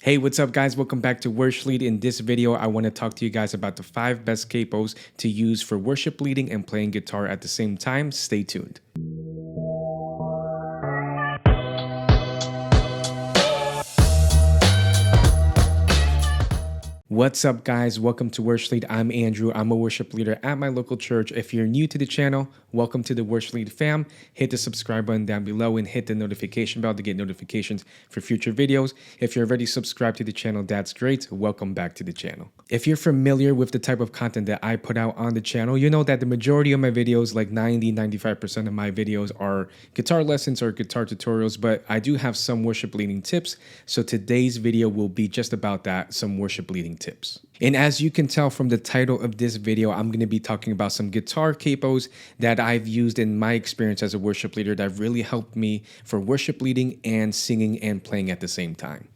Hey, what's up guys? Welcome back to Worship Lead. In this video, I want to talk to you guys about the 5 best capos to use for worship leading and playing guitar at the same time. Stay tuned. What's up guys? Welcome to Worship Lead. I'm Andrew. I'm a worship leader at my local church. If you're new to the channel, welcome to the Worship Lead fam. Hit the subscribe button down below and hit the notification bell to get notifications for future videos. If you're already subscribed to the channel, that's great. Welcome back to the channel. If you're familiar with the type of content that I put out on the channel, you know that the majority of my videos, like 95% of my videos, are guitar lessons or guitar tutorials, but I do have some worship leading tips. So today's video will be just about that, some worship leading tips. And as you can tell from the title of this video, I'm going to be talking about some guitar capos that I've used in my experience as a worship leader that really helped me for worship leading and singing and playing at the same time.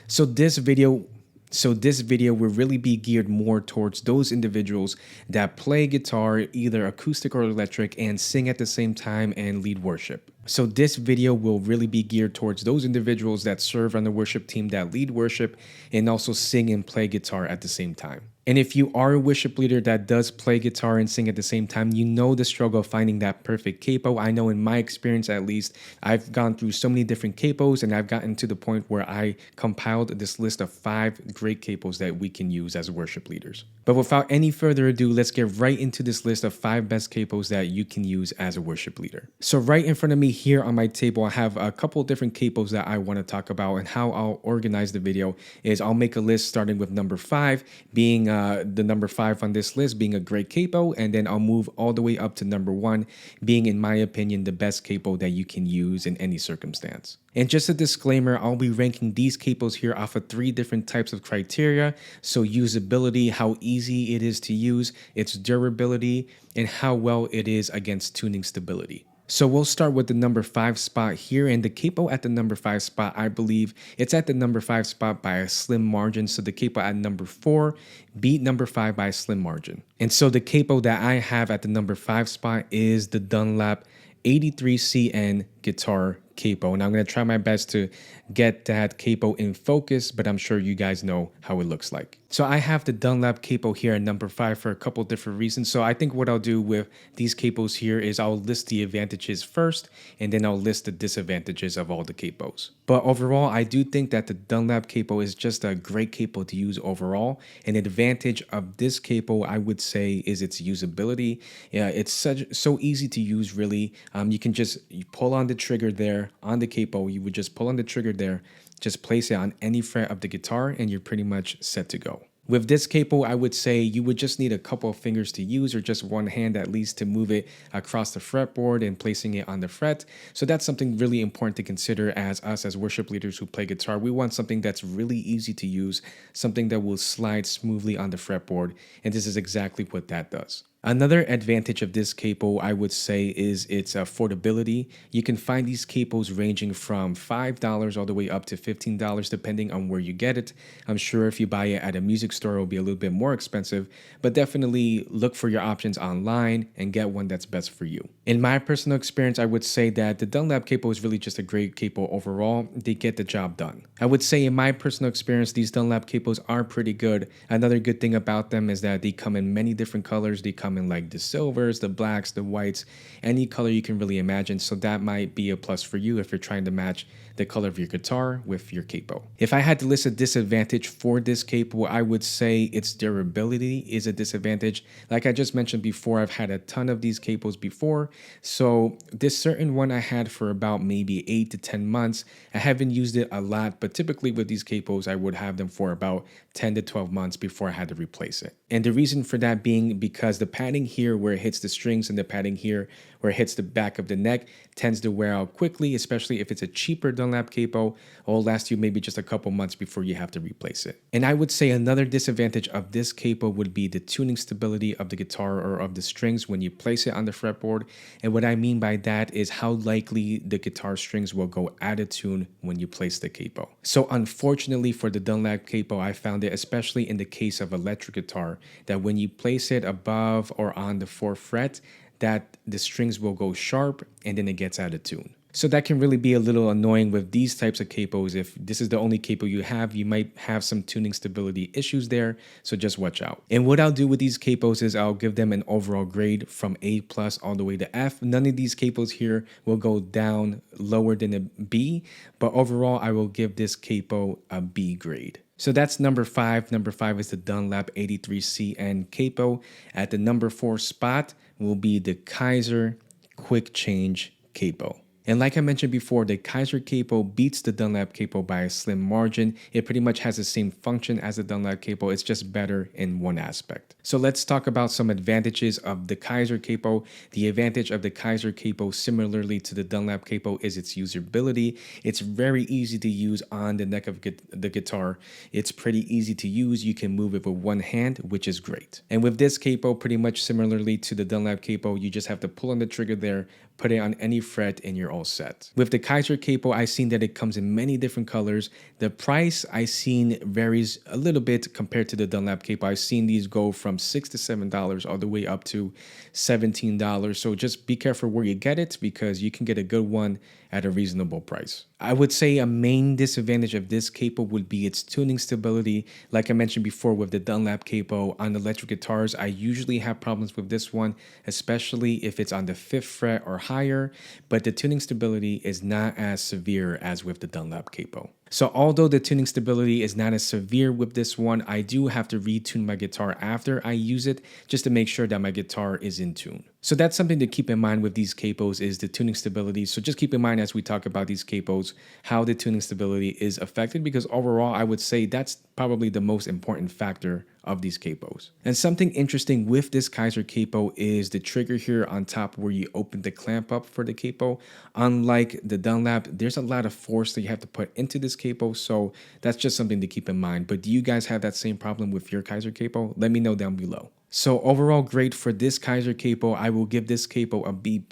So this video will really be geared more towards those individuals that play guitar, either acoustic or electric, and sing at the same time and lead worship. So this video will really be geared towards those individuals that serve on the worship team, that lead worship, and also sing and play guitar at the same time. And if you are a worship leader that does play guitar and sing at the same time, you know the struggle of finding that perfect capo. I know in my experience, at least, I've gone through so many different capos and I've gotten to the point where I compiled this list of 5 great capos that we can use as worship leaders. But without any further ado, let's get right into this list of 5 best capos that you can use as a worship leader. So right in front of me here on my table, I have a couple of different capos that I want to talk about, and how I'll organize the video is I'll make a list starting with number 5 being the number 5 on this list being a great capo, and then I'll move all the way up to number 1 being, in my opinion, the best capo that you can use in any circumstance. And just a disclaimer, I'll be ranking these capos here off of 3 different types of criteria. So usability, how easy it is to use, its durability, and how well it is against tuning stability. So we'll start with the number 5 spot here, and the capo at the number 5 spot, I believe it's at the number 5 spot by a slim margin. So the capo at number 4 beat number 5 by a slim margin. And so the capo that I have at the number 5 spot is the Dunlap 83CN guitar capo, and I'm going to try my best to get that capo in focus, but I'm sure you guys know how it looks like. So I have the Dunlap capo here at number 5 for a couple different reasons. So I think what I'll do with these capos here is I'll list the advantages first, and then I'll list the disadvantages of all the capos. But overall, I do think that the Dunlap capo is just a great capo to use overall. An advantage of this capo, I would say, is its usability. Yeah, it's so easy to use, really. You can just pull on the trigger there on the capo. You would just pull on the trigger there, just place it on any fret of the guitar, and you're pretty much set to go. With this capo, I would say you would just need a couple of fingers to use, or just one hand at least, to move it across the fretboard and placing it on the fret. So that's something really important to consider as us as worship leaders who play guitar. We want something that's really easy to use, something that will slide smoothly on the fretboard, and this is exactly what that does. Another advantage of this capo, I would say, is its affordability. You can find these capos ranging from $5 all the way up to $15, depending on where you get it. I'm sure if you buy it at a music store, it'll be a little bit more expensive, but definitely look for your options online and get one that's best for you. In my personal experience, I would say that the Dunlap capo is really just a great capo overall. They get the job done. I would say in my personal experience, these Dunlap capos are pretty good. Another good thing about them is that they come in many different colors. They come in like the silvers, the blacks, the whites, any color you can really imagine. So that might be a plus for you if you're trying to match the color of your guitar with your capo. If I had to list a disadvantage for this capo, I would say its durability is a disadvantage. Like I just mentioned before, I've had a ton of these capos before. So this certain one I had for about maybe 8 to 10 months. I haven't used it a lot, but typically with these capos, I would have them for about 10 to 12 months before I had to replace it. And the reason for that being because the padding here where it hits the strings and the padding here where it hits the back of the neck tends to wear out quickly, especially if it's a cheaper Dunlap capo. It will last you maybe just a couple months before you have to replace it. And I would say another disadvantage of this capo would be the tuning stability of the guitar or of the strings when you place it on the fretboard. And what I mean by that is how likely the guitar strings will go out of tune when you place the capo. So unfortunately for the Dunlap capo, I found it, especially in the case of electric guitar, that when you place it above or on the 4th fret, that the strings will go sharp and then it gets out of tune. So that can really be a little annoying with these types of capos. If this is the only capo you have, you might have some tuning stability issues there. So just watch out. And what I'll do with these capos is I'll give them an overall grade from A plus all the way to F. None of these capos here will go down lower than a B, but overall I will give this capo a B grade. So that's number 5. Number 5 is the Dunlap 83CN capo. At the number 4 spot will be the Kaiser Quick Change capo. And like I mentioned before, the Kaiser capo beats the Dunlap capo by a slim margin. It pretty much has the same function as the Dunlap capo. It's just better in one aspect. So let's talk about some advantages of the Kaiser capo. The advantage of the Kaiser capo, similarly to the Dunlap capo, is its usability. It's very easy to use on the neck of the guitar. It's pretty easy to use. You can move it with one hand, which is great. And with this capo, pretty much similarly to the Dunlap capo, you just have to pull on the trigger there, put it on any fret, and you're all set. With the Kaiser capo, I've seen that it comes in many different colors. The price I've seen varies a little bit compared to the Dunlap capo. I've seen these go from $6 to $7 all the way up to $17. So just be careful where you get it because you can get a good one at a reasonable price. I would say a main disadvantage of this capo would be its tuning stability. Like I mentioned before with the Dunlap capo on electric guitars, I usually have problems with this one, especially if it's on the 5th fret or higher, but the tuning stability is not as severe as with the Dunlap capo. So although the tuning stability is not as severe with this one, I do have to retune my guitar after I use it just to make sure that my guitar is in tune. So that's something to keep in mind with these capos is the tuning stability. So just keep in mind as we talk about these capos, how the tuning stability is affected, because overall I would say that's probably the most important factor of these capos. And something interesting with this Kaiser capo is the trigger here on top where you open the clamp up for the capo. Unlike the Dunlap, there's a lot of force that you have to put into this capo, so that's just something to keep in mind. But do you guys have that same problem with your Kaiser capo? Let me know down below. So overall grade for this Kaiser capo, I will give this capo a B+,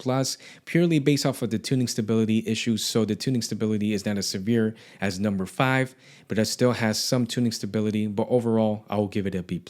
purely based off of the tuning stability issues. So the tuning stability is not as severe as number 5, but it still has some tuning stability, but overall I will give it a B+.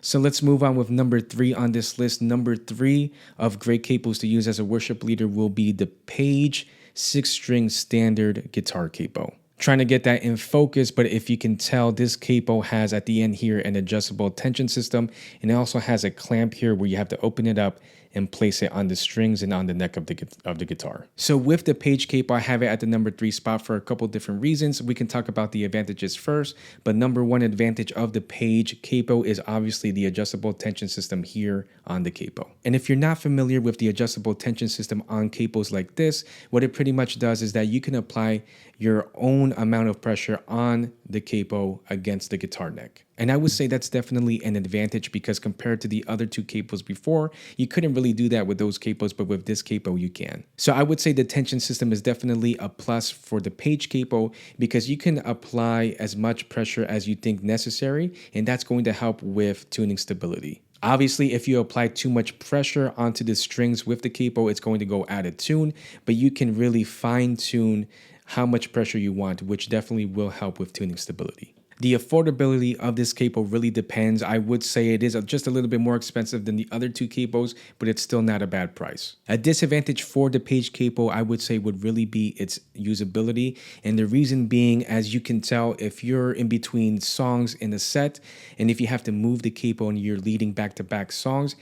So let's move on with number 3 on this list. Number 3 of great capos to use as a worship leader will be the Page 6-string standard guitar capo. Trying to get that in focus, but if you can tell, this capo has at the end here an adjustable tension system, and it also has a clamp here where you have to open it up and place it on the strings and on the neck of the guitar. So with the Page capo, I have it at the number 3 spot for a couple different reasons. We can talk about the advantages first, but number 1 advantage of the Page capo is obviously the adjustable tension system here on the capo. And if you're not familiar with the adjustable tension system on capos like this, what it pretty much does is that you can apply your own amount of pressure on the capo against the guitar neck. And I would say that's definitely an advantage because compared to the other 2 capos before, you couldn't really do that with those capos, but with this capo you can. So I would say the tension system is definitely a plus for the Page capo because you can apply as much pressure as you think necessary, and that's going to help with tuning stability. Obviously, if you apply too much pressure onto the strings with the capo, it's going to go out of tune, but you can really fine tune how much pressure you want, which definitely will help with tuning stability. The affordability of this capo really depends. I would say it is just a little bit more expensive than the other 2 capos, but it's still not a bad price. A disadvantage for the Page capo, I would say, would really be its usability. And the reason being, as you can tell, if you're in between songs in a set, and if you have to move the capo and you're leading back-to-back songs,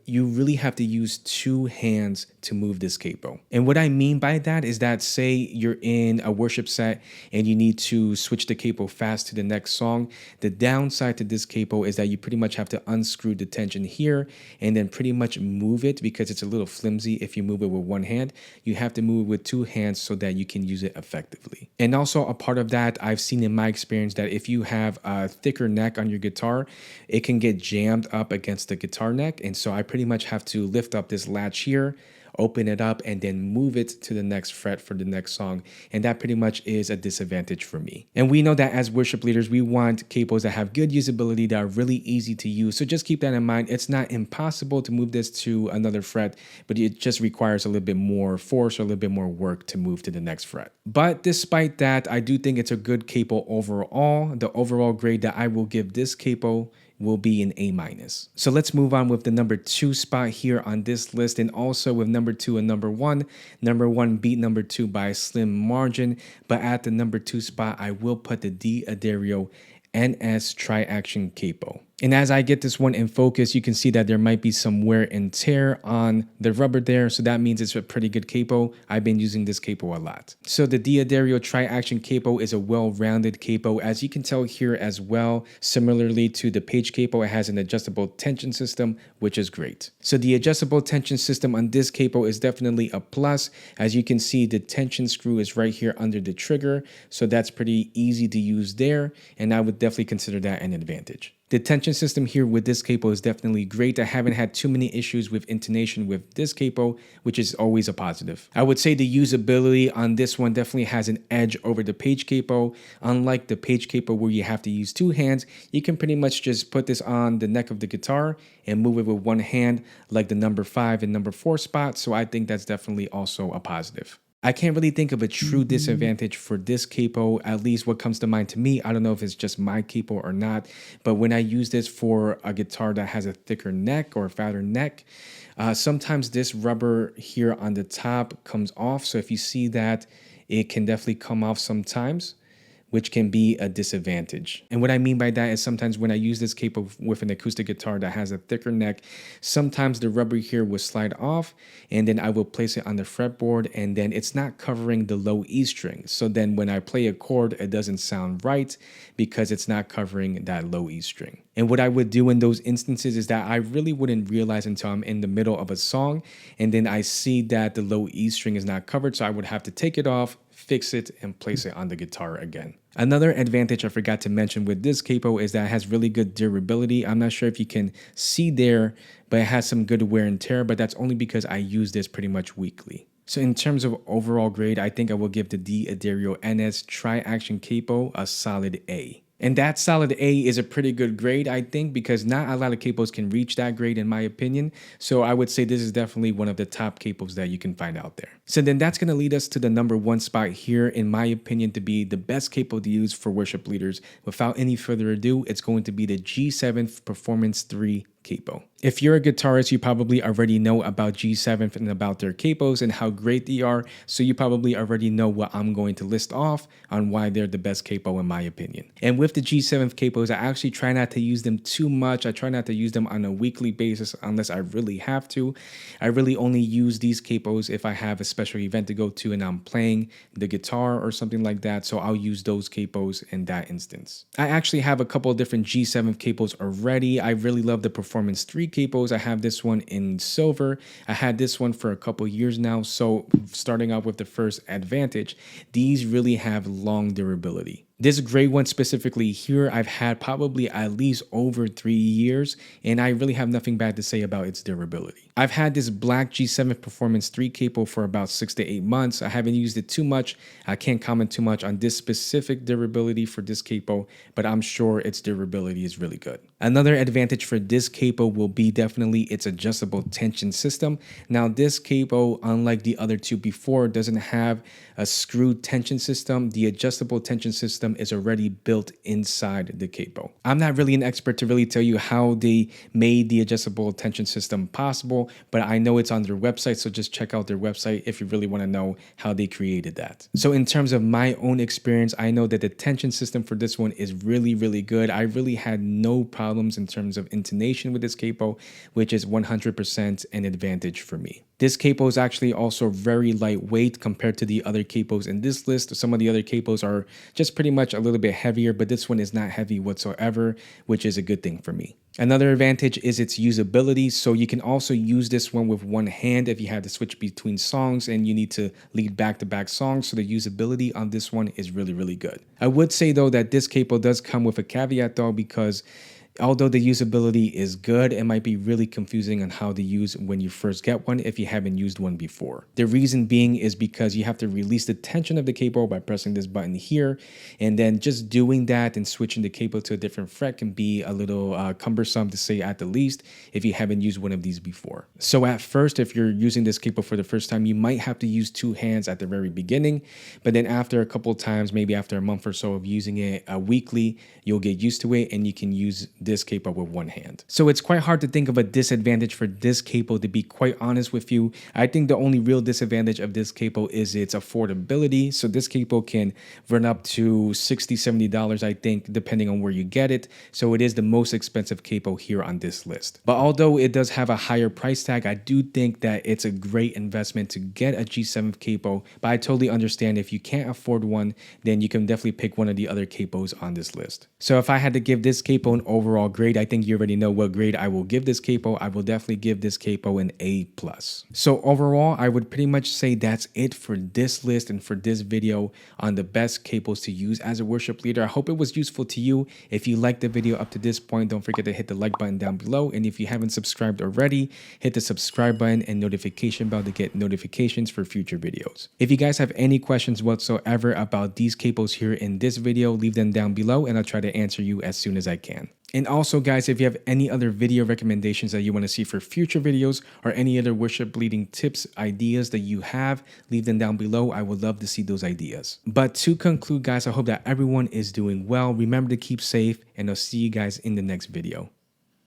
you really have to use 2 hands to move this capo. And what I mean by that is that say you're in a worship set and you need to switch the capo fast to the next song. The downside to this capo is that you pretty much have to unscrew the tension here and then pretty much move it because it's a little flimsy if you move it with one hand. You have to move it with 2 hands so that you can use it effectively. And also a part of that, I've seen in my experience that if you have a thicker neck on your guitar, it can get jammed up against the guitar neck. And so I pretty much have to lift up this latch here, open it up, and then move it to the next fret for the next song. And that pretty much is a disadvantage for me. And we know that as worship leaders, we want capos that have good usability, that are really easy to use. So just keep that in mind. It's not impossible to move this to another fret, but it just requires a little bit more force or a little bit more work to move to the next fret. But despite that, I do think it's a good capo overall. The overall grade that I will give this capo will be an A minus. So let's move on with the number 2 spot here on this list, and also with number 2 and number 1. Number 1 beat number 2 by a slim margin, but at the number 2 spot, I will put the D'Addario NS Tri-Action Capo. And as I get this one in focus, you can see that there might be some wear and tear on the rubber there. So that means it's a pretty good capo. I've been using this capo a lot. So the D'Addario Tri-Action Capo is a well-rounded capo. As you can tell here as well, similarly to the Page Capo, it has an adjustable tension system, which is great. So the adjustable tension system on this capo is definitely a plus. As you can see, the tension screw is right here under the trigger. So that's pretty easy to use there. And I would definitely consider that an advantage. The tension system here with this capo is definitely great. I haven't had too many issues with intonation with this capo, which is always a positive. I would say the usability on this one definitely has an edge over the Page capo. Unlike the Page capo where you have to use 2 hands, you can pretty much just put this on the neck of the guitar and move it with 1 hand like the number 5 and number 4 spot. So I think that's definitely also a positive. I can't really think of a true disadvantage for this capo, at least what comes to mind to me. I don't know if it's just my capo or not, but when I use this for a guitar that has a thicker neck or a fatter neck, sometimes this rubber here on the top comes off. So if you see that, it can definitely come off sometimes, which can be a disadvantage. And what I mean by that is sometimes when I use this capo with an acoustic guitar that has a thicker neck, sometimes the rubber here will slide off and then I will place it on the fretboard and then it's not covering the low E string. So then when I play a chord, it doesn't sound right because it's not covering that low E string. And what I would do in those instances is that I really wouldn't realize until I'm in the middle of a song and then I see that the low E string is not covered. So I would have to take it off, fix it, and place it on the guitar again. Another advantage I forgot to mention with this capo is that it has really good durability. I'm not sure if you can see there, but it has some good wear and tear, but that's only because I use this pretty much weekly. So in terms of overall grade, I think I will give the D'Addario NS Tri-Action Capo a solid A. And that solid A is a pretty good grade, I think, because not a lot of capos can reach that grade in my opinion. So I would say this is definitely one of the top capos that you can find out there. So then that's going to lead us to the number 1 spot here, in my opinion, to be the best capo to use for worship leaders. Without any further ado, it's going to be the G7 Performance 3 capo. If you're a guitarist, you probably already know about G7 and about their capos and how great they are. So you probably already know what I'm going to list off on why they're the best capo in my opinion. And with the G7 capos, I actually try not to use them too much. I try not to use them on a weekly basis unless I really have to. I really only use these capos if I have a special event to go to and I'm playing the guitar or something like that. So I'll use those capos in that instance. I actually have a couple of different G7 capos already. I really love the Performance 3 capos. I have this one in silver. I had this one for a couple years now. So starting out with the first advantage, these really have long durability. This gray one specifically here, I've had probably at least over 3 years, and I really have nothing bad to say about its durability. I've had this black G7 Performance 3 capo for about 6 to 8 months. I haven't used it too much. I can't comment too much on this specific durability for this capo, but I'm sure its durability is really good. Another advantage for this capo will be definitely its adjustable tension system. Now this capo, unlike the other two before, doesn't have a screwed tension system. The adjustable tension system is already built inside the capo. I'm not really an expert to really tell you how they made the adjustable tension system possible, but I know it's on their website, so just check out their website if you really want to know how they created that. So in terms of my own experience, I know that the tension system for this one is really, really good. I really had no problems in terms of intonation with this capo, which is 100% an advantage for me. This capo is actually also very lightweight compared to the other capos in this list. Some of the other capos are just pretty much a little bit heavier, but this one is not heavy whatsoever, which is a good thing for me. Another advantage is its usability. So you can also use this one with one hand if you have to switch between songs and you need to lead back-to-back songs. So the usability on this one is really, really good. I would say though that this capo does come with a caveat though, because although the usability is good, it might be really confusing on how to use when you first get one if you haven't used one before. The reason being is because you have to release the tension of the capo by pressing this button here, and then just doing that and switching the capo to a different fret can be a little cumbersome to say at the least if you haven't used one of these before. So at first, if you're using this capo for the first time, you might have to use two hands at the very beginning, but then after a couple of times, maybe after a month or so of using it weekly, you'll get used to it and you can use this capo with one hand. So it's quite hard to think of a disadvantage for this capo, to be quite honest with you. I think the only real disadvantage of this capo is its affordability. So this capo can run up to $60, $70, I think, depending on where you get it. So it is the most expensive capo here on this list. But although it does have a higher price tag, I do think that it's a great investment to get a G7 capo. But I totally understand if you can't afford one, then you can definitely pick one of the other capos on this list. So if I had to give this capo an overall grade, I think you already know what grade I will give this capo. I will definitely give this capo an A+. So overall, I would pretty much say that's it for this list and for this video on the best capos to use as a worship leader. I hope it was useful to you. If you liked the video up to this point, don't forget to hit the like button down below. And if you haven't subscribed already, hit the subscribe button and notification bell to get notifications for future videos. If you guys have any questions whatsoever about these capos here in this video, leave them down below and I'll try to answer you as soon as I can. And also, guys, if you have any other video recommendations that you want to see for future videos or any other worship leading tips, ideas that you have, leave them down below. I would love to see those ideas. But to conclude, guys, I hope that everyone is doing well. Remember to keep safe, and I'll see you guys in the next video.